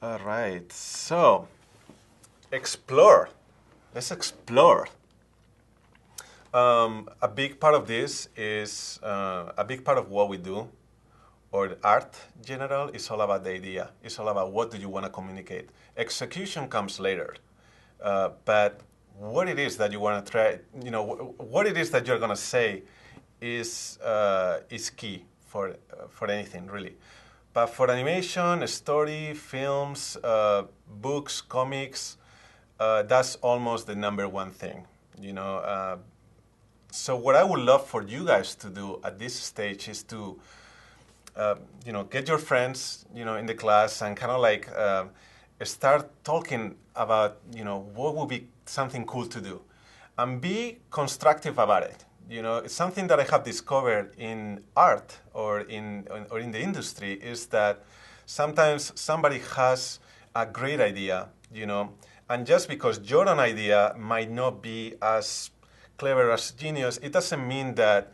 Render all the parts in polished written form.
All right, so explore. Let's explore. A big part of this is a big part of what we do, or art in general, is all about the idea. It's all about what do you want to communicate. Execution comes later, but what it is that you want to try, what it is that you're going to say is key for anything really. But for animation, story, films, books, comics, that's almost the number one thing. So what I would love for you guys to do at this stage is to, get your friends, in the class and kind of like start talking about, what would be something cool to do, and be constructive about it. It's something that I have discovered in art or in the industry is that sometimes somebody has a great idea, and just because your own idea might not be as clever as genius, it doesn't mean that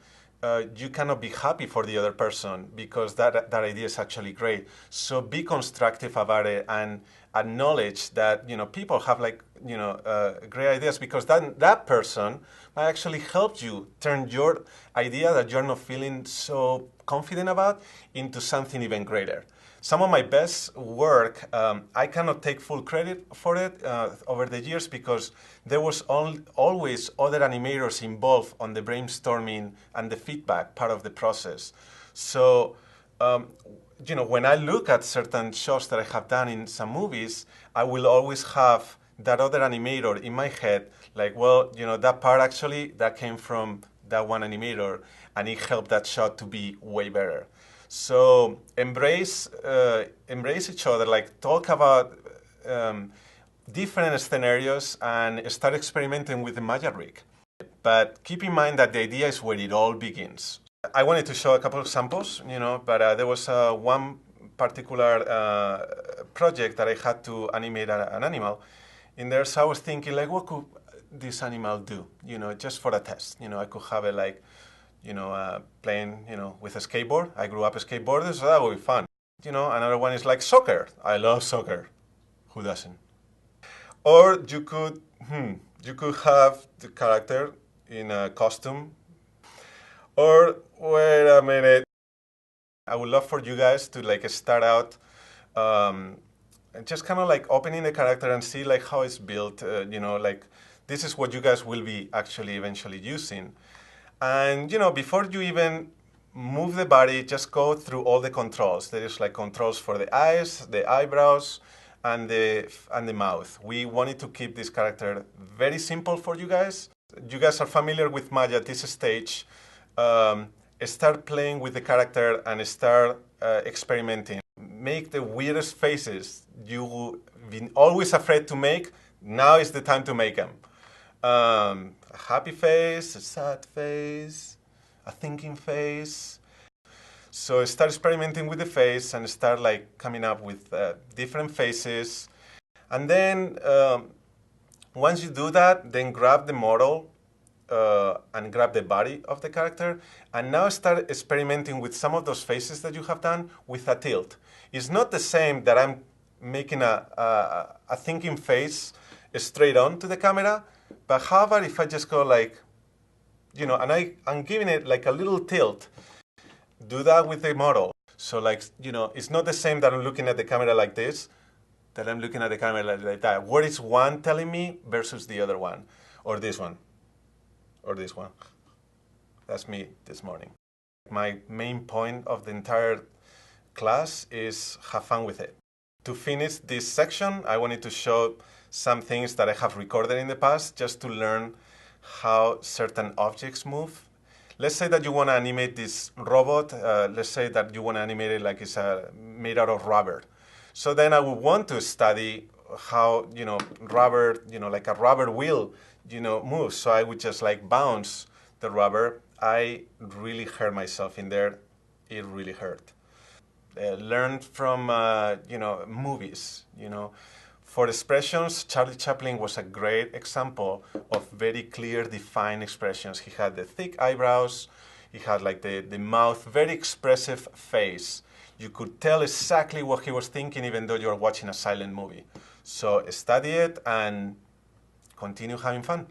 you cannot be happy for the other person because that idea is actually great. So be constructive about it and acknowledge that people have great ideas, because that person might actually help you turn your idea that you're not feeling so confident about into something even greater. Some of my best work, I cannot take full credit for it over the years because there was always other animators involved on the brainstorming and the feedback part of the process. So, when I look at certain shots that I have done in some movies, I will always have that other animator in my head, like, well, that part actually, that came from that one animator, and it helped that shot to be way better. So embrace each other, like talk about different scenarios and start experimenting with the Maya rig. But keep in mind that the idea is where it all begins. I wanted to show a couple of samples, but there was one particular project that I had to animate an animal. In there, so I was thinking, like, what could this animal do, just for a test? I could have it like, playing, with a skateboard. I grew up a skateboarder, so that would be fun. Another one is like soccer. I love soccer. Who doesn't? Or you could have the character in a costume. Or wait a minute. I would love for you guys to like start out and just kind of like opening the character and see like how it's built. Like this is what you guys will be actually eventually using. And before you even move the body, just go through all the controls. There is like controls for the eyes, the eyebrows, and the mouth. We wanted to keep this character very simple for you guys. You guys are familiar with Maya at this stage. Start playing with the character and start experimenting. Make the weirdest faces you've been always afraid to make. Now is the time to make them. A happy face, a sad face, a thinking face. So start experimenting with the face and start like coming up with different faces. And then once you do that, then grab the model and grab the body of the character, and now start experimenting with some of those faces that you have done with a tilt. It's not the same that I'm making a thinking face straight on to the camera, but how about if I just go like, and I'm giving it like a little tilt. Do that with the model. So like, it's not the same that I'm looking at the camera like this, that I'm looking at the camera like that. What is one telling me versus the other one, or this one, or this one. That's me this morning. My main point of the entire class is have fun with it. To finish this section, I wanted to show some things that I have recorded in the past just to learn how certain objects move. Let's say that you want to animate this robot. Let's say that you want to animate it like it's made out of rubber. So then I would want to study how, rubber, like a rubber wheel, moves. So I would just like bounce the rubber. I really hurt myself in there. It really hurt. Learn from, movies, For expressions, Charlie Chaplin was a great example of very clear, defined expressions. He had the thick eyebrows, He had like the mouth, very expressive face. You could tell exactly what he was thinking even though you're watching a silent movie. So study it and continue having fun.